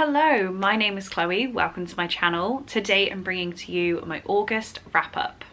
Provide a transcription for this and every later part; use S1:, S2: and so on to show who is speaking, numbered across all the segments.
S1: Hello, my name is Chloe. Welcome to my channel. Today I'm bringing to you my August wrap up.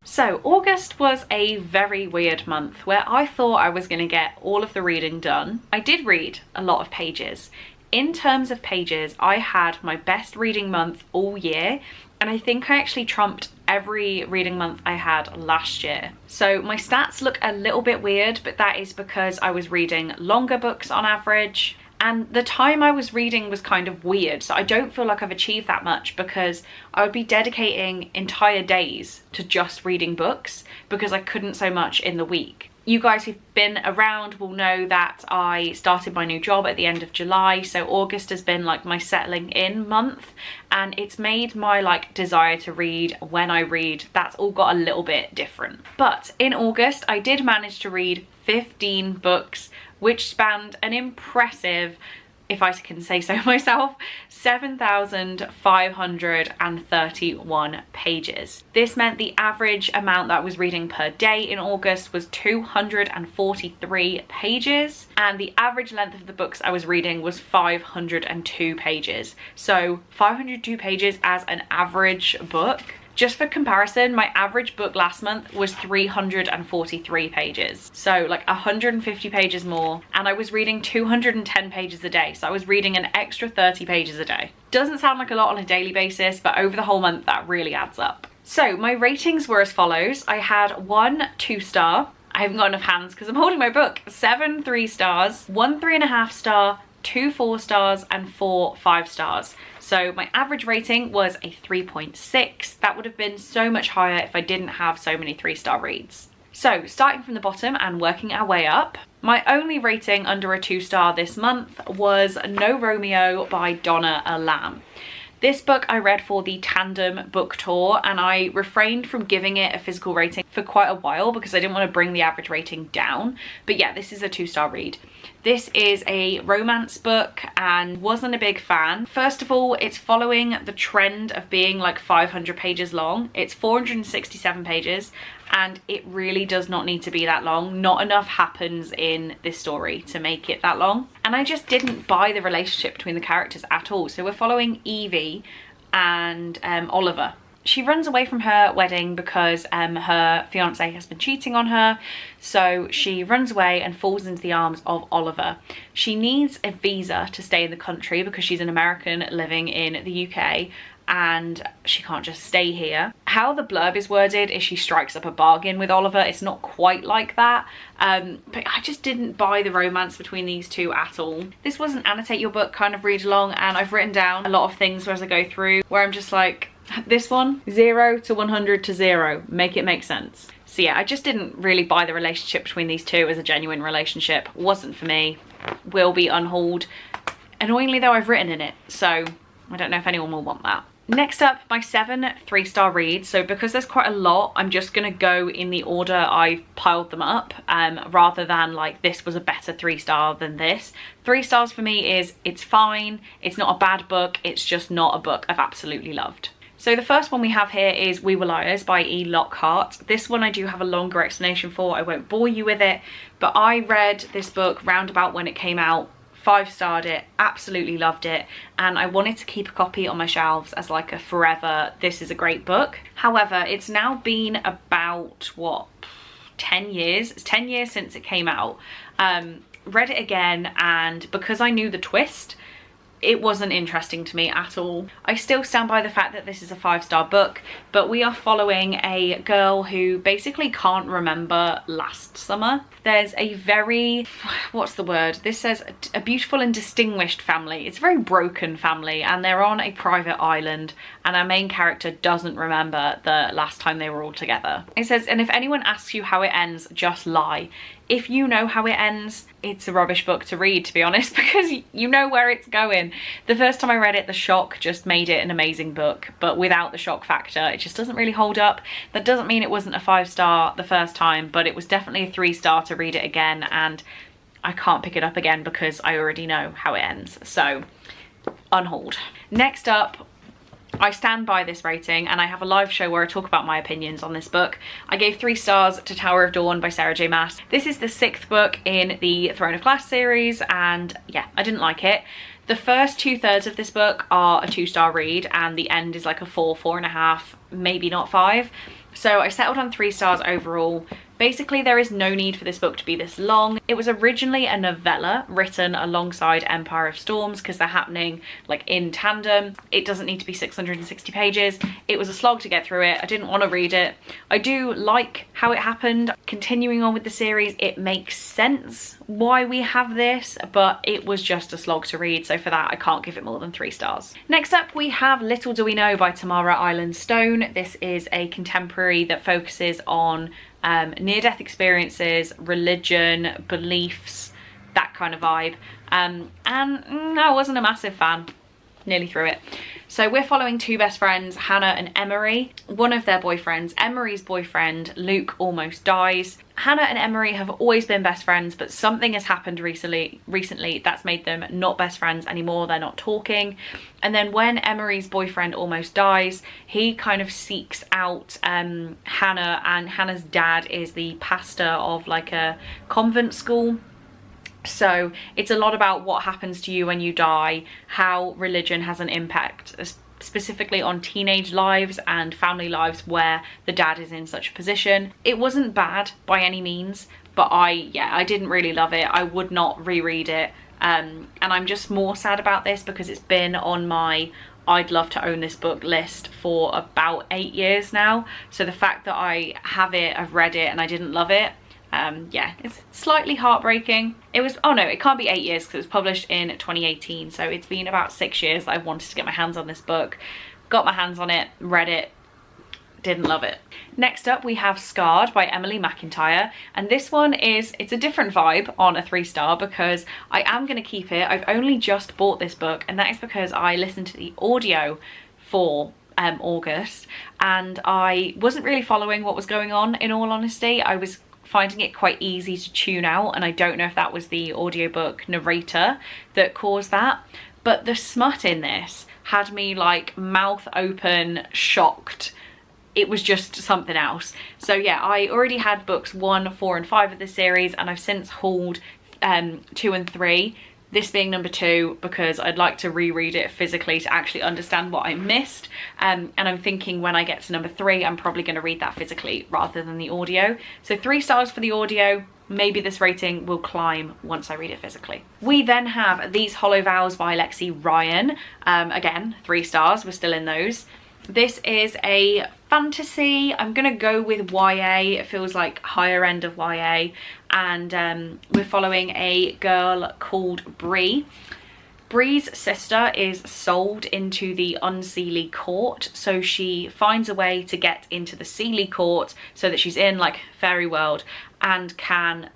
S1: So August was a very weird month where I thought I was going to get all of the reading done. I did read a lot of pages. In terms of pages, I had my best reading month all year, and I think I actually trumped every reading month I had last year. So my stats look a little bit weird, but that is because I was reading longer books on average, and the time I was reading was kind of weird. So I don't feel like I've achieved that much because I would be dedicating entire days to just reading books because I couldn't so much in the week. You guys who've been around will know that I started my new job at the end of July, so August has been like my settling in month, and it's made my desire to read when I read, that's all got a little bit different. But in August I did manage to read 15 books, which spanned an impressive, if I can say so myself, 7,531 pages. This meant the average amount that I was reading per day in August was 243 pages, and the average length of the books I was reading was 502 pages. So 502 pages as an average book. Just for comparison, my average book last month was 343 pages. So like 150 pages more, and I was reading 210 pages a day. So I was reading an extra 30 pages a day. Doesn't sound like a lot on a daily basis, but over the whole month that really adds up. So my ratings were as follows. I had 1 2-star. I haven't got enough hands because I'm holding my book. 7 3-stars, 1 3.5-star, 2 4-stars, and 4 5-stars. So my average rating was a 3.6. That would have been so much higher if I didn't have so many 3-star reads. So starting from the bottom and working our way up, my only rating under a 2-star this month was No Romeo by Donna Lamb. This book I read for the Tandem book tour, and I refrained from giving it a physical rating for quite a while because I didn't want to bring the average rating down. But yeah, this is a 2-star read. This is a romance book and wasn't a big fan. First of all, it's following the trend of being like 500 pages long. It's 467 pages, and it really does not need to be that long. Not enough happens in this story to make it that long. And I just didn't buy the relationship between the characters at all. So we're following Evie and Oliver. She runs away from her wedding because her fiance has been cheating on her. So she runs away and falls into the arms of Oliver. She needs a visa to stay in the country because she's an American living in the UK, and she can't just stay here. How the blurb is worded is she strikes up a bargain with Oliver. It's not quite like that, but I just didn't buy the romance between these two at all. This was an annotate your book kind of read along, and I've written down a lot of things as I go through where I'm just like, this one, 0 to 100 to 0, make it make sense. So yeah, I just didn't really buy the relationship between these two as a genuine relationship. Wasn't for me. Will be unhauled. Annoyingly though, I've written in it, so I don't know if anyone will want that. Next up, my 7 3-star reads. So because there's quite a lot, I'm just gonna go in the order I've piled them up, rather than like this was a better 3-star than this. 3 stars for me is it's fine, it's not a bad book, it's just not a book I've absolutely loved. So the first one we have here is We Were Liars by E. Lockhart. This one I do have a longer explanation for. I won't bore you with it, but I read this book round about when it came out, 5-starred it, absolutely loved it, and I wanted to keep a copy on my shelves as like a forever, this is a great book. However, it's now been about, what, 10 years? It's 10 years since it came out. Read it again, and because I knew the twist, it wasn't interesting to me at all. I still stand by the fact that this is a 5-star book, but we are following a girl who basically can't remember last summer. There's a very, what's the word? This says a beautiful and distinguished family. It's a very broken family, and they're on a private island, and our main character doesn't remember the last time they were all together. It says, and if anyone asks you how it ends, just lie. If you know how it ends, it's a rubbish book to read, to be honest, because you know where it's going. The first time I read it, the shock just made it an amazing book, but without the shock factor, it just doesn't really hold up. That doesn't mean it wasn't a 5-star the first time, but it was definitely a 3-star to read it again, and I can't pick it up again because I already know how it ends. So, unhauled. Next up, I stand by this rating, and I have a live show where I talk about my opinions on this book. I gave 3 stars to Tower of Dawn by Sarah J Maas. This is the 6th book in the Throne of Glass series, and yeah, I didn't like it. The first 2/3 of this book are a 2-star read, and the end is like a 4, 4.5, maybe not 5. So I settled on 3 stars overall. Basically, there is no need for this book to be this long. It was originally a novella written alongside Empire of Storms because they're happening like in tandem. It doesn't need to be 660 pages. It was a slog to get through it. I didn't want to read it. I do like how it happened. Continuing on with the series, it makes sense why we have this, but it was just a slog to read. So for that, I can't give it more than 3 stars. Next up, we have Little Do We Know by Tamara Island Stone. This is a contemporary that focuses on near-death experiences, religion, beliefs, that kind of vibe. And I wasn't a massive fan. Nearly through it. So we're following 2 best friends, Hannah and Emery. One of their boyfriends, Emery's boyfriend, Luke, almost dies. Hannah and Emery have always been best friends, but something has happened recently that's made them not best friends anymore. They're not talking. And then when Emery's boyfriend almost dies, he kind of seeks out Hannah, and Hannah's dad is the pastor of like a convent school. So it's a lot about what happens to you when you die, how religion has an impact, specifically on teenage lives and family lives where the dad is in such a position. It wasn't bad by any means, but I didn't really love it. I would not reread it. And I'm just more sad about this because it's been on my I'd love to own this book list for about 8 years now. So the fact that I have it, I've read it, and I didn't love it, yeah, it's slightly heartbreaking. It was, oh no, it can't be 8 years because it was published in 2018. So it's been about 6 years that I've wanted to get my hands on this book. Got my hands on it, read it, didn't love it. Next up, we have Scarred by Emily McIntyre. And this one it's a different vibe on a 3-star because I am going to keep it. I've only just bought this book, and that is because I listened to the audio for August, and I wasn't really following what was going on, in all honesty. I was finding it quite easy to tune out, and I don't know if that was the audiobook narrator that caused that, but the smut in this had me like mouth open, shocked. It was just something else. So yeah, I already had books 1, 4 and 5 of this series, and I've since hauled 2 and 3. This being number 2 because I'd like to reread it physically to actually understand what I missed. And I'm thinking when I get to number 3, I'm probably going to read that physically rather than the audio. So 3 stars for the audio. Maybe this rating will climb once I read it physically. We then have These Hollow Vows by Lexi Ryan. Again, 3 stars, we're still in those. This is a fantasy. I'm gonna go with YA. It feels like higher end of YA, and we're following a girl called Bree. Bree's sister is sold into the Unseelie Court, so she finds a way to get into the Seelie Court so that she's in like fairy world and can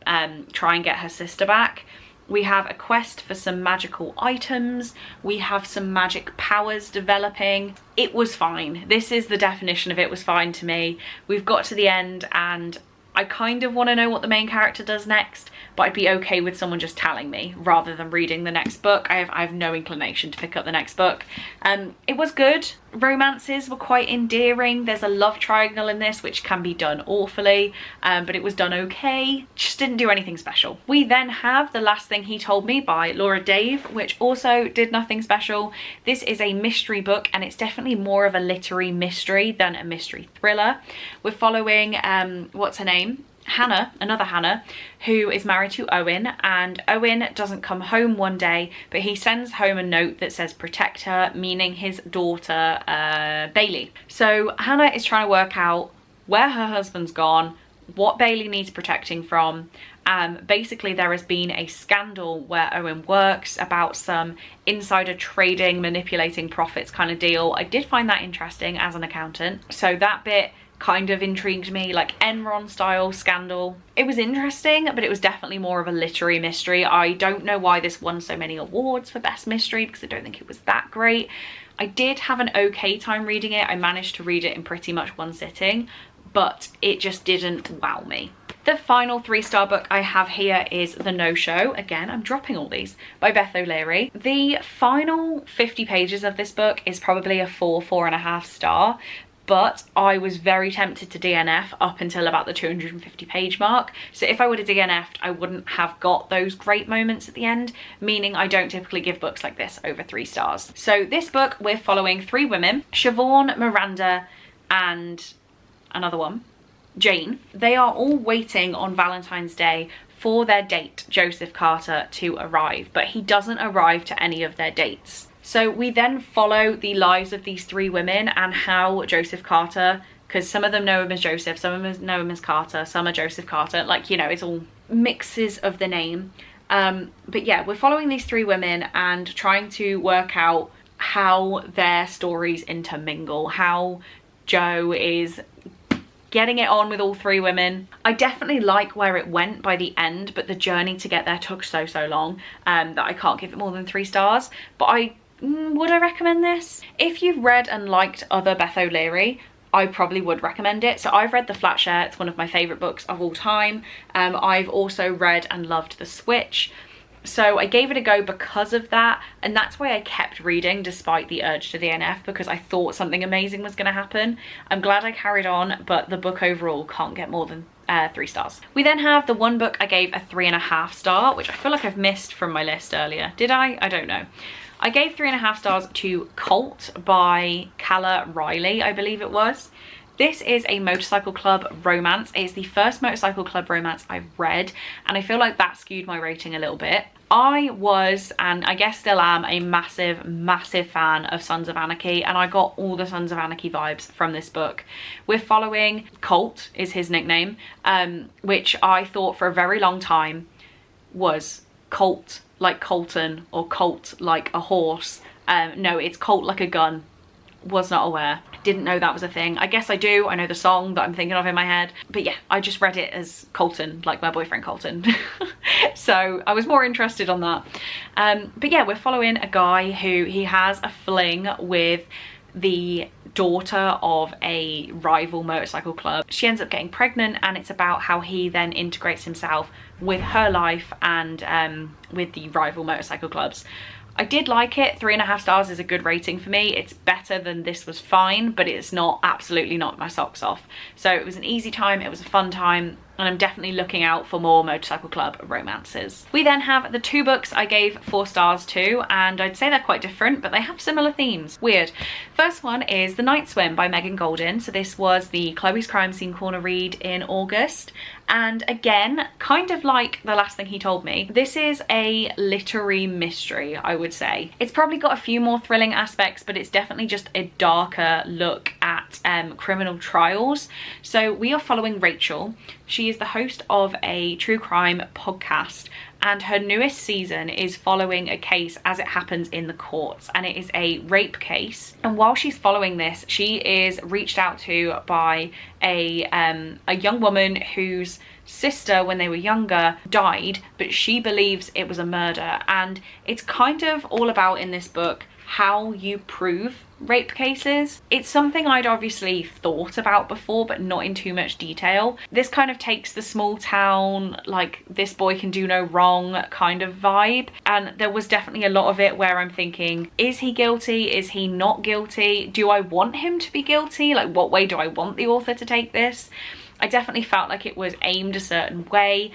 S1: try and get her sister back. We have a quest for some magical items. We have some magic powers developing. It was fine. This is the definition of it was fine to me. We've got to the end and I kind of want to know what the main character does next, but I'd be okay with someone just telling me rather than reading the next book. I have no inclination to pick up the next book. It was good. Romances were quite endearing. There's a love triangle in this which can be done awfully, but it was done okay. Just didn't do anything special. We then have The Last Thing He Told Me by Laura Dave, which also did nothing special. This is a mystery book and it's definitely more of a literary mystery than a mystery thriller. We're following, what's her name? Hannah, another Hannah, who is married to Owen, and Owen doesn't come home one day, but he sends home a note that says protect her, meaning his daughter Bailey. So Hannah is trying to work out where her husband's gone, what Bailey needs protecting from. Basically there has been a scandal where Owen works about some insider trading, manipulating profits kind of deal. I did find that interesting as an accountant, so that bit kind of intrigued me, like Enron style scandal. It was interesting, but it was definitely more of a literary mystery. I don't know why this won so many awards for best mystery because I don't think it was that great. I did have an okay time reading it. I managed to read it in pretty much one sitting, but it just didn't wow me. The final 3-star book I have here is The No-Show. Again, I'm dropping all these, by Beth O'Leary. The final 50 pages of this book is probably a 4.5 star, but I was very tempted to DNF up until about the 250 page mark. So if I would have DNF'd, I wouldn't have got those great moments at the end, meaning I don't typically give books like this over 3 stars. So this book, we're following 3 women, Siobhan, Miranda, and another one, Jane. They are all waiting on Valentine's Day for their date, Joseph Carter, to arrive, but he doesn't arrive to any of their dates. So we then follow the lives of these 3 women and how Joseph Carter, because some of them know him as Joseph, some of them know him as Carter, some are Joseph Carter, like, you know, it's all mixes of the name. But yeah, we're following these 3 women and trying to work out how their stories intermingle, how Joe is getting it on with all 3 women. I definitely like where it went by the end, but the journey to get there took so long that I can't give it more than 3 stars. But would I recommend this? If you've read and liked other Beth O'Leary, I probably would recommend it. So I've read The Flat Share, it's one of my favourite books of all time. I've also read and loved The Switch. So I gave it a go because of that, and that's why I kept reading despite the urge to DNF, because I thought something amazing was going to happen. I'm glad I carried on, but the book overall can't get more than 3 stars. We then have the one book I gave a 3.5 star, which I feel like I've missed from my list earlier. Did I? I don't know. I gave 3.5 stars to Colt by Calla Riley, I believe it was. This is a motorcycle club romance. It's the first motorcycle club romance I've read, and I feel like that skewed my rating a little bit. I was, and I guess still am, a massive fan of Sons of Anarchy, and I got all the Sons of Anarchy vibes from this book. We're following Colt, is his nickname, which I thought for a very long time was Colt like Colton or Colt like a horse. No, it's Colt like a gun. Was not aware. Didn't know that was a thing. I guess I do. I know the song that I'm thinking of in my head. But yeah, I just read it as Colton, like my boyfriend Colton. So I was more interested on that. But yeah, we're following a guy who he has a fling with the daughter of a rival motorcycle club. She ends up getting pregnant, and it's about how he then integrates himself with her life and with the rival motorcycle clubs. I did like it. 3.5 stars is a good rating for me. It's better than This Was Fine, but it's not absolutely knocked my socks off. So it was an easy time, it was a fun time, and I'm definitely looking out for more motorcycle club romances. We then have the 2 books I gave 4 stars to, and I'd say they're quite different, but they have similar themes. Weird. First one is The Night Swim by Megan Goldin. So this was the Chloe's Crime Scene Corner read in August. And again, kind of like The Last Thing He Told Me, this is a literary mystery, I would say. It's probably got a few more thrilling aspects, but it's definitely just a darker look at criminal trials. So we are following Rachel. She is the host of a true crime podcast, and her newest season is following a case as it happens in the courts, and it is a rape case. And while she's following this, she is reached out to by a young woman whose sister, when they were younger, died, but she believes it was a murder. And it's kind of all about, in this book, how you prove rape cases. It's something I'd obviously thought about before, but not in too much detail. This kind of takes the small town, like this boy can do no wrong kind of vibe, and there was definitely a lot of it where I'm thinking, is he guilty? Is he not guilty? Do I want him to be guilty? Like, what way do I want the author to take this? I definitely felt like it was aimed a certain way.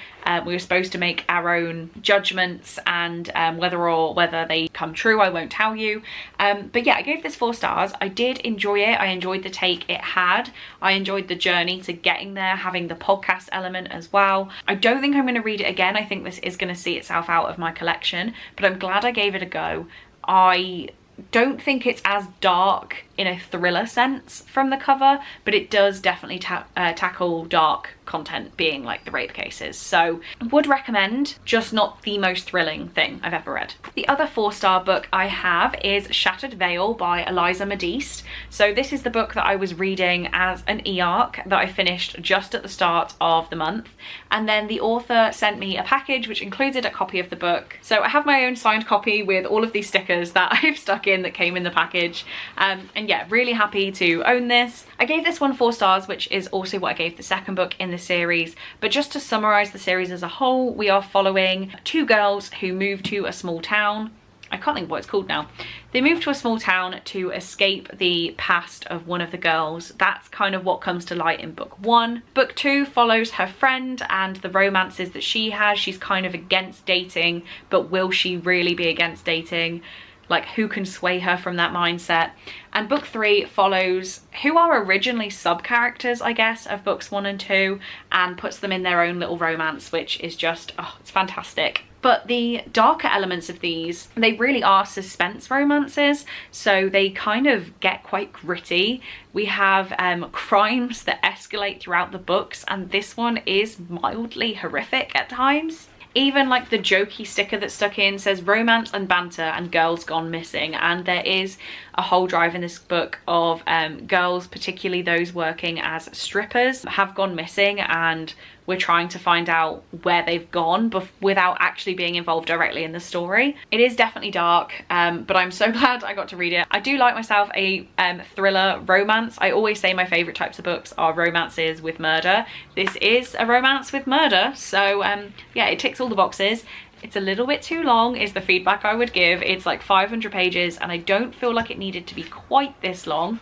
S1: We were supposed to make our own judgments, and whether they come true, I won't tell you. But yeah, I gave this 4 stars. I did enjoy it. I enjoyed the take it had. I enjoyed the journey to getting there, having the podcast element as well. I don't think I'm going to read it again. I think this is going to see itself out of my collection, but I'm glad I gave it a go. I don't think it's as dark in a thriller sense from the cover, but it does definitely tackle dark content, being like the rape cases. So would recommend, just not the most thrilling thing I've ever read. The other 4-star book I have is Shattered Veil by Eliza Modiste. So this is the book that I was reading as an e-arc that I finished just at the start of the month, and then the author sent me a package which included a copy of the book. So I have my own signed copy with all of these stickers that I've stuck in that came in the package, and yeah, really happy to own this. I gave this one 4 stars, which is also what I gave the second book in the the series. But just to summarize the series as a whole, we are following two girls who move to a small town. I can't think of what it's called now. They move to a small town to escape the past of one of the girls. That's kind of what comes to light in book 1. Book 2 follows her friend and the romances that she has. She's kind of against dating, but will she really be against dating? Like, who can sway her from that mindset? And book 3 follows who are originally sub-characters, I guess, of books 1 and 2, and puts them in their own little romance, which is just, oh, it's fantastic. But the darker elements of these, they really are suspense romances, so they kind of get quite gritty. We have crimes that escalate throughout the books, and this one is mildly horrific at times. Even like the jokey sticker that's stuck in says romance and banter and girls gone missing, and there is a whole drive in this book of girls, particularly those working as strippers, have gone missing, and we're trying to find out where they've gone without actually being involved directly in the story. It is definitely dark, but I'm so glad I got to read it. I do like myself a thriller romance. I always say my favorite types of books are romances with murder. This is a romance with murder, so yeah, it ticks all the boxes. It's a little bit too long is the feedback I would give. It's like 500 pages and I don't feel like it needed to be quite this long.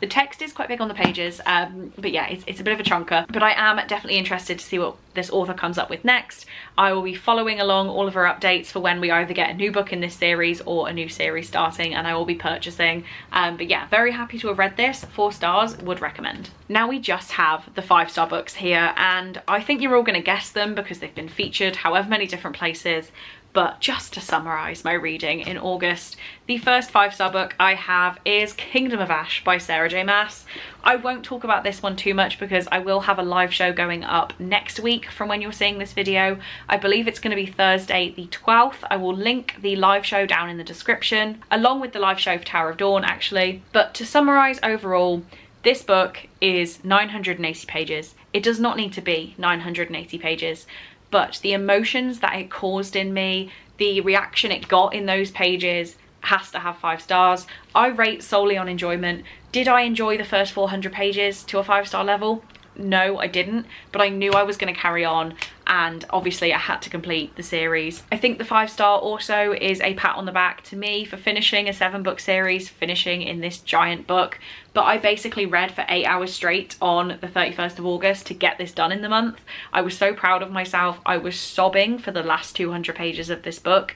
S1: The text is quite big on the pages, but yeah, it's a bit of a chunker. But I am definitely interested to see what this author comes up with next. I will be following along all of her updates for when we either get a new book in this series or a new series starting, and I will be purchasing. But yeah, very happy to have read this. 4 stars, would recommend. Now we just have the 5-star books here, and I think you're all going to guess them because they've been featured however many different places. But just to summarize my reading in August, the first 5-star book I have is Kingdom of Ash by Sarah J Maas. I won't talk about this one too much because I will have a live show going up next week from when you're seeing this video. I believe it's going to be Thursday the 12th. I will link the live show down in the description, along with the live show for Tower of Dawn actually. But to summarize overall, this book is 980 pages. It does not need to be 980 pages. But the emotions that it caused in me, the reaction it got in those pages has to have 5 stars. I rate solely on enjoyment. Did I enjoy the first 400 pages to a 5-star level? No, I didn't, but I knew I was going to carry on, and obviously I had to complete the series. I think the 5-star also is a pat on the back to me for finishing a 7-book series, finishing in this giant book. But I basically read for 8 hours straight on the 31st of August to get this done in the month. I was so proud of myself. I was sobbing for the last 200 pages of this book.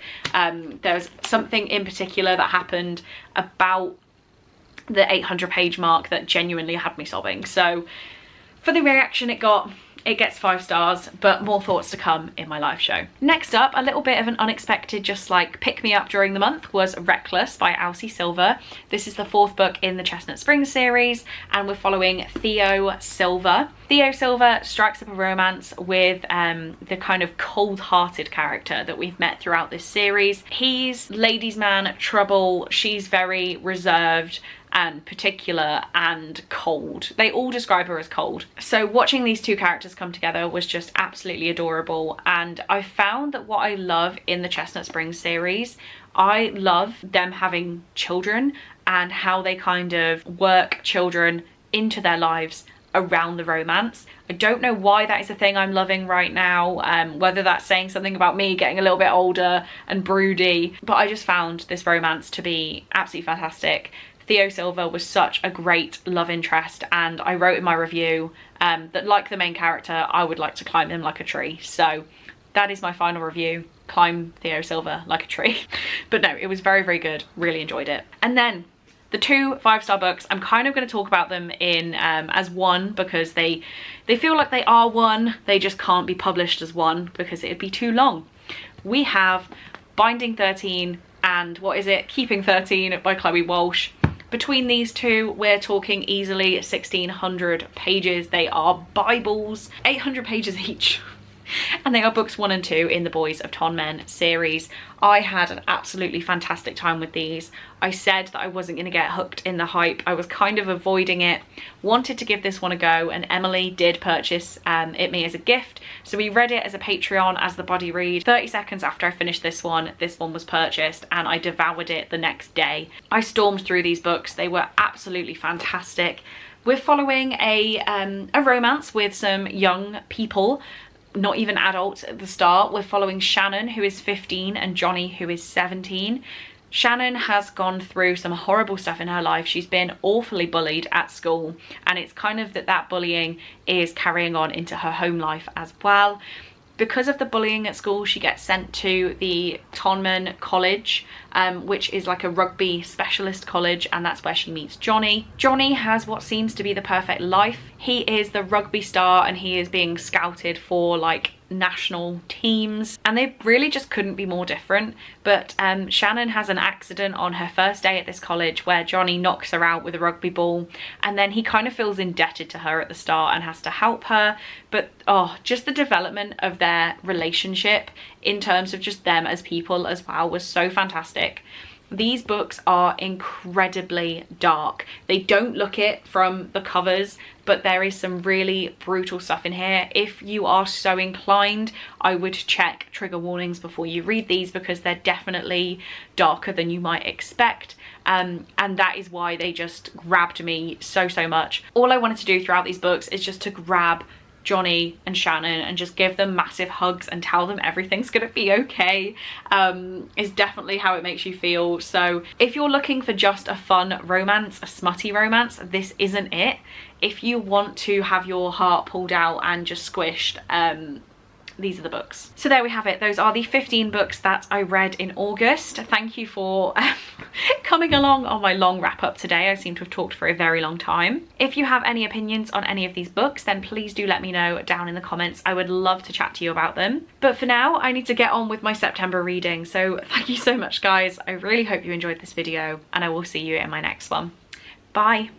S1: There's something in particular that happened about the 800 page mark that genuinely had me sobbing. So for the reaction it got, it gets 5 stars, but more thoughts to come in my live show. Next up, a little bit of an unexpected just like pick me up during the month was Reckless by Alcy Silver. This is the 4th book in the Chestnut Springs series, and we're following Theo Silver. Theo Silver strikes up a romance with the kind of cold-hearted character that we've met throughout this series. He's ladies' man, trouble, she's very reserved and particular and cold. They all describe her as cold. So watching these two characters come together was just absolutely adorable, and I found that what I love in the Chestnut Springs series, I love them having children and how they kind of work children into their lives around the romance. I don't know why that is a thing I'm loving right now, whether that's saying something about me getting a little bit older and broody, but I just found this romance to be absolutely fantastic. Theo Silver was such a great love interest, and I wrote in my review that like the main character, I would like to climb him like a tree. So that is my final review. Climb Theo Silver like a tree. But no, it was very, very good. Really enjoyed it. And then the 2 5-star books, I'm kind of going to talk about them in as one because they feel like they are one. They just can't be published as one because it'd be too long. We have Binding 13 and what is it? Keeping 13 by Chloe Walsh. Between these two, we're talking easily 1,600 pages. They are Bibles, 800 pages each. And they are books 1 and 2 in the Boys of Ton Men series. I had an absolutely fantastic time with these. I said that I wasn't going to get hooked in the hype. I was kind of avoiding it, wanted to give this one a go, and Emily did purchase it me as a gift. So we read it as a Patreon, as the buddy read. 30 seconds after I finished this one was purchased, and I devoured it the next day. I stormed through these books. They were absolutely fantastic. We're following a romance with some young people, not even adults at the start. We're following Shannon, who is 15, and Johnny, who is 17. Shannon has gone through some horrible stuff in her life. She's been awfully bullied at school, and it's kind of that bullying is carrying on into her home life as well. Because of the bullying at school, she gets sent to the Tonman College, which is like a rugby specialist college, and that's where she meets Johnny. Johnny has what seems to be the perfect life. He is the rugby star, and he is being scouted for like national teams, and they really just couldn't be more different. But Shannon has an accident on her first day at this college where Johnny knocks her out with a rugby ball, and then he kind of feels indebted to her at the start and has to help her. But oh, just the development of their relationship in terms of just them as people as well was so fantastic. These books are incredibly dark. They don't look it from the covers, but there is some really brutal stuff in here. If you are so inclined, I would check trigger warnings before you read these, because they're definitely darker than you might expect. And that is why they just grabbed me so much. All I wanted to do throughout these books is just to grab Johnny and Shannon and just give them massive hugs and tell them everything's gonna be okay. Is definitely how it makes you feel. So if you're looking for just a fun romance, a smutty romance, this isn't it. If you want to have your heart pulled out and just squished, these are the books. So there we have it. Those are the 15 books that I read in August. Thank you for coming along on my long wrap up today. I seem to have talked for a very long time. If you have any opinions on any of these books, then please do let me know down in the comments. I would love to chat to you about them. But for now, I need to get on with my September reading. So thank you so much, guys. I really hope you enjoyed this video, and I will see you in my next one. Bye.